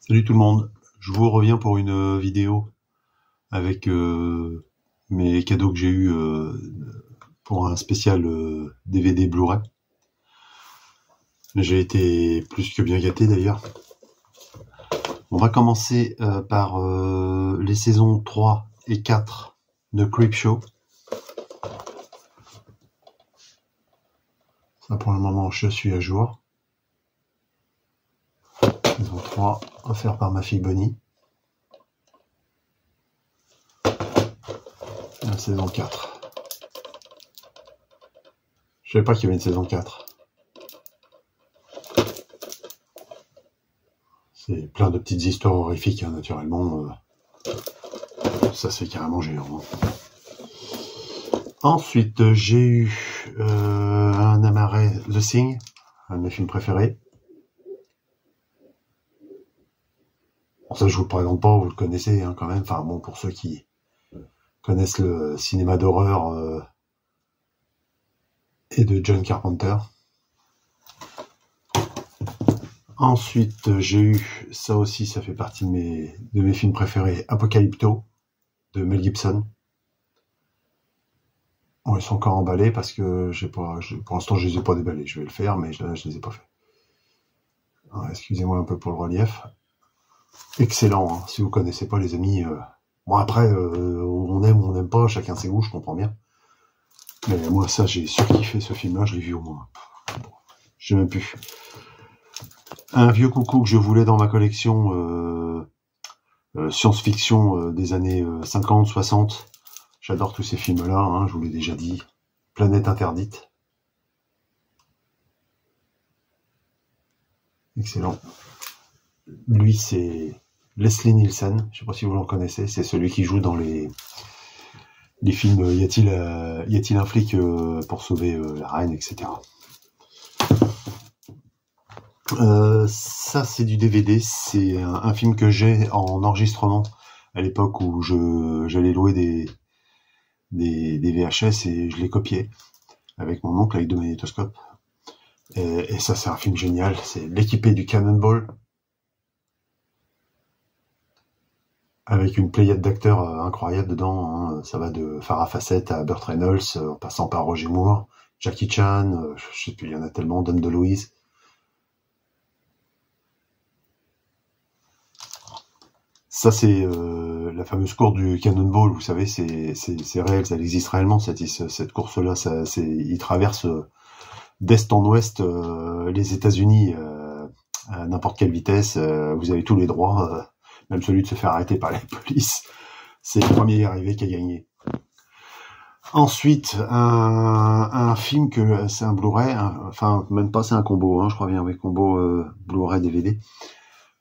Salut tout le monde, je vous reviens pour une vidéo avec mes cadeaux que j'ai eu pour un spécial DVD Blu-ray. J'ai été plus que bien gâté d'ailleurs. On va commencer par les saisons 3 et 4 de Creepshow. Ça pour le moment je suis à jour. Saison 3, offert par ma fille Bonnie. La saison 4. Je savais pas qu'il y avait une saison 4. C'est plein de petites histoires horrifiques, hein, naturellement. Ça c'est carrément géant. Ensuite, j'ai eu un amarré The Thing, un de mes films préférés. Bon, ça je vous le présente pas, vous le connaissez hein, quand même. Enfin bon, pour ceux qui connaissent le cinéma d'horreur et de John Carpenter. Ensuite, j'ai eu, ça aussi, ça fait partie de mes films préférés, Apocalypto, de Mel Gibson. Bon, ils sont encore emballés parce que pour l'instant, je les ai pas déballés. Je vais le faire, mais là, je les ai pas fait. Excusez-moi un peu pour le relief. Excellent, hein. Si vous connaissez pas, les amis. Bon, après, on aime ou on n'aime pas, chacun ses goûts, je comprends bien. Mais moi, ça, j'ai surkiffé ce film-là, je l'ai vu au moins. Je sais même plus. Un vieux coucou que je voulais dans ma collection science-fiction des années 50, 60. J'adore tous ces films-là, hein, je vous l'ai déjà dit. Planète interdite. Excellent. Lui, c'est Leslie Nielsen. Je sais pas si vous l'en connaissez. C'est celui qui joue dans les films Y a-t-il un flic pour sauver la reine, etc. Ça c'est du DVD, c'est un film que j'ai en enregistrement à l'époque où j'allais louer des VHS et je les copiais avec mon oncle avec deux magnétoscopes. Et ça c'est un film génial, c'est L'équipé du Cannonball avec une pléiade d'acteurs incroyables dedans, hein. Ça va de Farrah Fawcett à Burt Reynolds, en passant par Roger Moore, Jackie Chan, je sais plus, il y en a tellement, Dom DeLuise. Ça, c'est la fameuse course du Cannonball, vous savez, c'est réel, ça existe réellement, cette course-là. Il traverse d'est en ouest les États-Unis à n'importe quelle vitesse. Vous avez tous les droits, même celui de se faire arrêter par la police. C'est le premier arrivé qui a gagné. Ensuite, un film que c'est un Blu-ray, enfin même pas, c'est un combo, hein, je crois bien, avec combo Blu-ray DVD.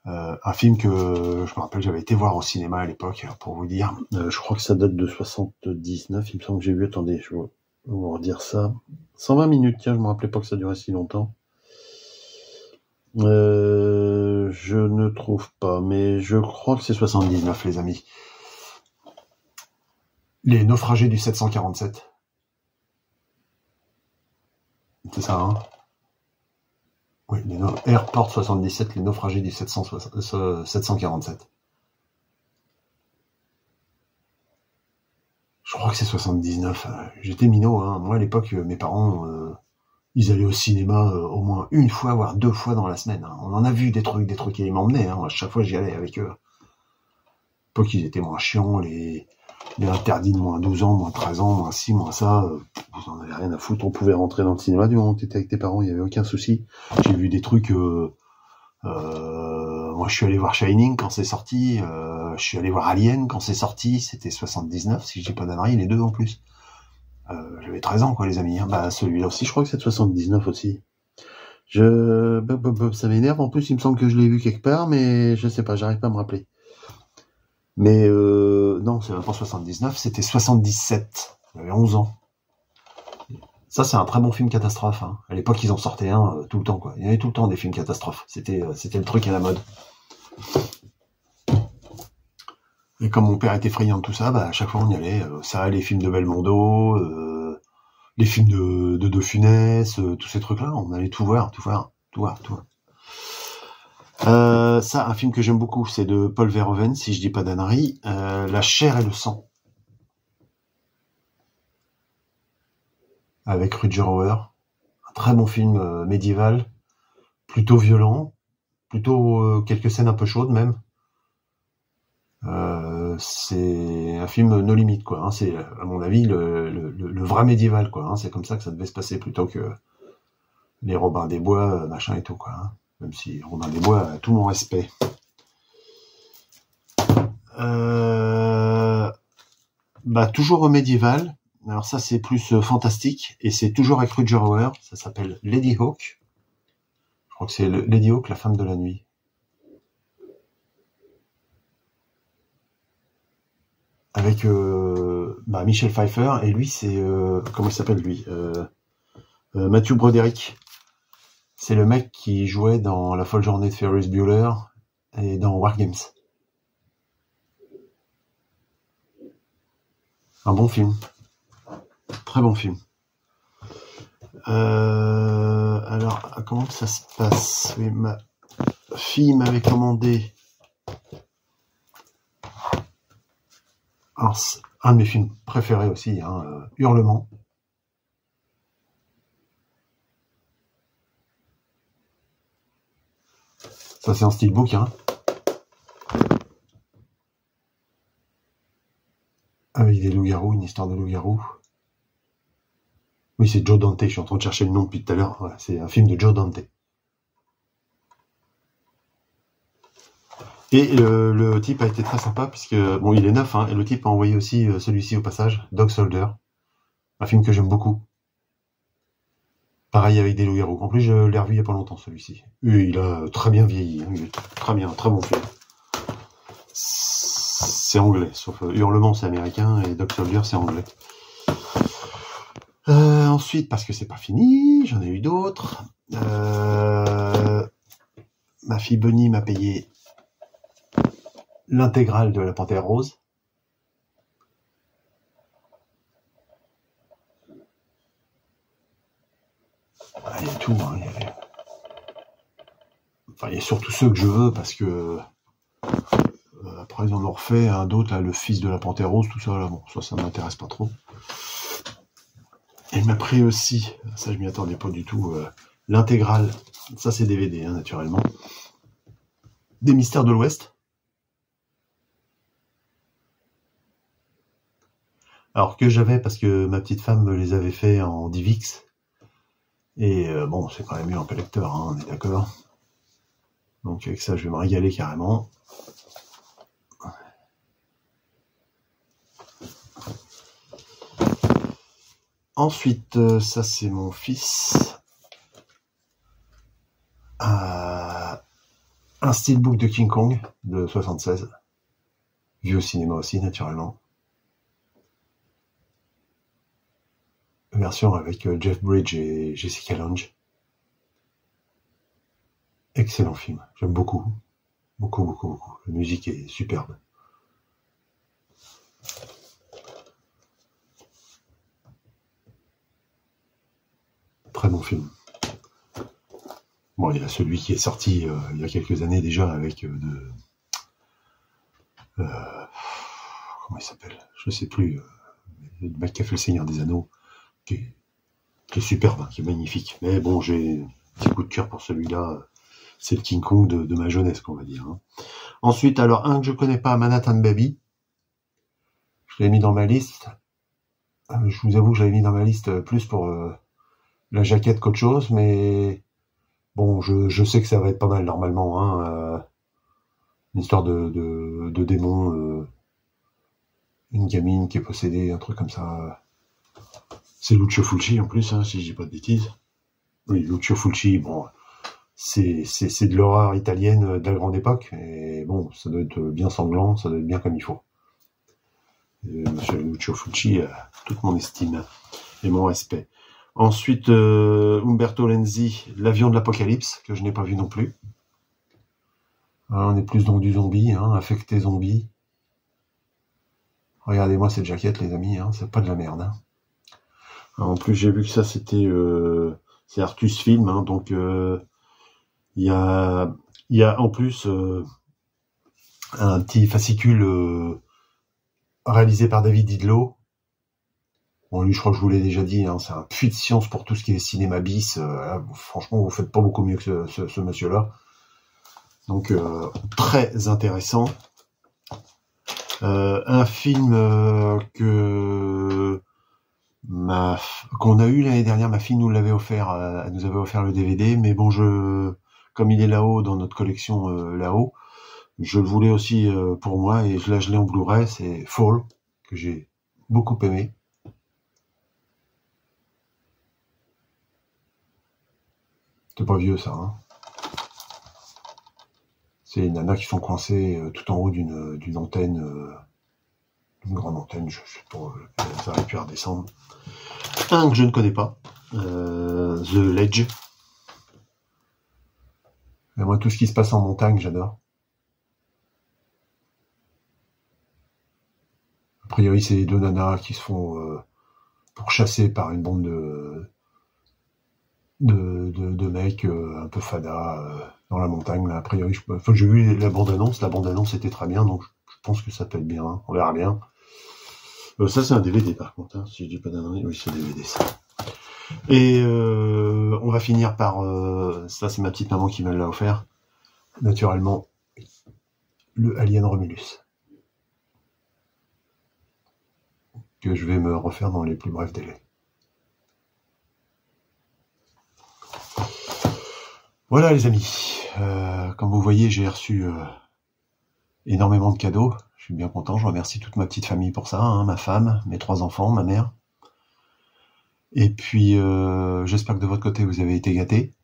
Un film que je me rappelle, j'avais été voir au cinéma à l'époque, pour vous dire. Je crois que ça date de 79, il me semble que j'ai vu. Attendez, je vais vous redire ça. 120 minutes, tiens, je me rappelais pas que ça durait si longtemps. Je ne trouve pas, mais je crois que c'est 79, les amis. Les naufragés du 747. C'est ça, hein? Oui, Airport 77, les naufragés du 747. Je crois que c'est 79. J'étais minot, hein. Moi, à l'époque, mes parents, ils allaient au cinéma au moins une fois, voire deux fois dans la semaine, hein. On en a vu des trucs, et ils m'emmenaient, hein. À chaque fois, j'y allais avec eux. À l'époque, ils étaient moins chiants, les interdits de moins 12 ans, moins 13 ans, moins ci, moins ça, vous en avez rien à foutre. On pouvait rentrer dans le cinéma du moment que t'étais avec tes parents, il y avait aucun souci. J'ai vu des trucs, moi je suis allé voir Shining quand c'est sorti, je suis allé voir Alien quand c'est sorti, c'était 79, si je dis pas d'annerie, les deux en plus. J'avais 13 ans, quoi, les amis, hein. Bah, celui-là aussi, je crois que c'est de 79 aussi. Ça m'énerve, en plus, il me semble que je l'ai vu quelque part, mais je sais pas, j'arrive pas à me rappeler. Mais non, c'est même pas 79, c'était 77. J'avais 11 ans. Ça, c'est un très bon film catastrophe, hein. À l'époque, ils en sortaient un tout le temps, quoi. Il y avait tout le temps des films catastrophes. C'était le truc à la mode. Et comme mon père était friand de tout ça, bah, à chaque fois, on y allait. Ça, les films de Belmondo, les films de De Funès, tous ces trucs-là, on allait tout voir. Ça, un film que j'aime beaucoup, c'est de Paul Verhoeven, si je dis pas d'ânerie, La chair et le sang, avec Rutger Hauer. Un très bon film médiéval, plutôt violent, plutôt quelques scènes un peu chaudes même. C'est un film no limite, quoi. Hein. C'est, à mon avis, le vrai médiéval, quoi. Hein. C'est comme ça que ça devait se passer, plutôt que les Robin des Bois, machin et tout, quoi. Hein. Même si Robin des Bois a tout mon respect. Toujours médiéval. Alors ça, c'est plus fantastique, et c'est toujours avec Rutger Hauer. Ça s'appelle Ladyhawke. Je crois que c'est Ladyhawke, la femme de la nuit. Avec Michel Pfeiffer, et lui, c'est comment il s'appelle lui, Matthew Broderick. C'est le mec qui jouait dans La folle journée de Ferris Bueller et dans War Games. Un bon film, très bon film. Alors, comment ça se passe? Oui, ma fille m'avait commandé. Alors, c'est un de mes films préférés aussi, hein, Hurlement. Ça, c'est en style bouquin. Avec des loups-garous, une histoire de loups-garous. Oui, c'est Joe Dante, je suis en train de chercher le nom depuis tout à l'heure. Voilà, c'est un film de Joe Dante. Et le type a été très sympa, puisque, bon, il est neuf, hein, et le type a envoyé aussi celui-ci au passage, Dog Soldier. Un film que j'aime beaucoup. Pareil avec des loups-garous. En plus, je l'ai revu il y a pas longtemps, celui-ci. Et il a très bien vieilli. Hein. Il est très bien, très bon film. C'est anglais, sauf Hurlement, c'est américain, et Dog Soldier, c'est anglais. Ensuite, parce que c'est pas fini, j'en ai eu d'autres. Ma fille Bonnie m'a payé l'intégrale de La Panthère Rose. Il y a tout, hein. Il y a surtout ceux que je veux, parce que après ils en ont refait un d'autre, là, Le Fils de la Panthère Rose, tout ça, là, bon, ça m'intéresse pas trop. Et il m'a pris aussi, ça je m'y attendais pas du tout, l'intégrale, ça c'est DVD, hein, naturellement, des Mystères de l'Ouest. Alors que j'avais, parce que ma petite femme me les avait fait en DivX. Et bon, c'est quand même mieux en collector, hein, on est d'accord. Donc avec ça, je vais me régaler carrément. Ensuite, ça c'est mon fils. Un steelbook de King Kong de 76. Vu au cinéma aussi, naturellement. Version avec Jeff Bridges et Jessica Lange. Excellent film, j'aime beaucoup. Beaucoup, beaucoup, beaucoup. La musique est superbe. Très bon film. Bon, il y a celui qui est sorti il y a quelques années déjà avec comment il s'appelle? Je sais plus. Le mec qui a fait Le Seigneur des Anneaux, qui est superbe, hein, qui est magnifique. Mais bon, j'ai un petit coup de cœur pour celui-là. C'est le King Kong de ma jeunesse, qu'on va dire. Hein. Ensuite, alors, un que je connais pas, Manhattan Baby. Je l'ai mis dans ma liste. Je vous avoue que je l'avais mis dans ma liste plus pour la jaquette qu'autre chose, mais bon, je sais que ça va être pas mal normalement. Hein, une histoire de démon, une gamine qui est possédée, un truc comme ça. C'est Lucio Fulci en plus, hein, si je dis pas de bêtises. Oui, Lucio Fulci, bon, c'est de l'horreur italienne de la grande époque, et bon, ça doit être bien sanglant, ça doit être bien comme il faut. Monsieur Lucio Fulci a toute mon estime et mon respect. Ensuite, Umberto Lenzi, L'avion de l'apocalypse, que je n'ai pas vu non plus. On est plus dans du zombie, hein, affecté zombie. Regardez-moi cette jaquette, les amis, hein, c'est pas de la merde. Hein. En plus, j'ai vu que ça, c'était... c'est Artus Film, hein, donc il y a Il y a en plus un petit fascicule réalisé par David Didlot. Bon, lui, je crois que je vous l'ai déjà dit, hein, c'est un puits de science pour tout ce qui est cinéma bis. Franchement, vous faites pas beaucoup mieux que ce monsieur-là. Donc, très intéressant. Un film qu'on a eu l'année dernière, ma fille nous l'avait offert, elle nous avait offert le DVD, mais bon, comme il est là-haut dans notre collection là-haut, je le voulais aussi pour moi et là je l'ai en Blu-ray, c'est Fall, que j'ai beaucoup aimé. C'est pas vieux ça, hein. C'est les nanas qui sont coincées tout en haut d'une antenne, d'une grande antenne, je sais pas, ça aurait pu redescendre. Un que je ne connais pas, The Ledge. Et moi, tout ce qui se passe en montagne, j'adore. A priori, c'est les deux nanas qui se font pourchasser par une bande de mecs un peu fada dans la montagne. Là, a priori, j'ai vu la bande-annonce était très bien, donc je pense que ça peut être bien, on verra bien. Ça, c'est un DVD par contre, hein, si je dis pas d'annerie, oui, c'est un DVD ça. Et on va finir par, ça c'est ma petite maman qui me l'a offert, naturellement, le Alien Romulus, que je vais me refaire dans les plus brefs délais. Voilà les amis, comme vous voyez, j'ai reçu énormément de cadeaux. Je suis bien content, je remercie toute ma petite famille pour ça, hein, ma femme, mes 3 enfants, ma mère. Et puis, j'espère que de votre côté, vous avez été gâtés.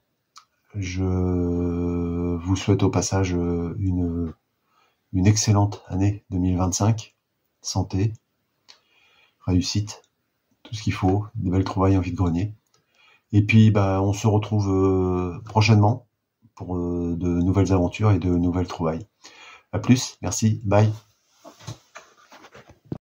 Je vous souhaite au passage une excellente année 2025. Santé, réussite, tout ce qu'il faut, de belles trouvailles en vide-grenier. Et puis, on se retrouve prochainement pour de nouvelles aventures et de nouvelles trouvailles. À plus, merci, bye.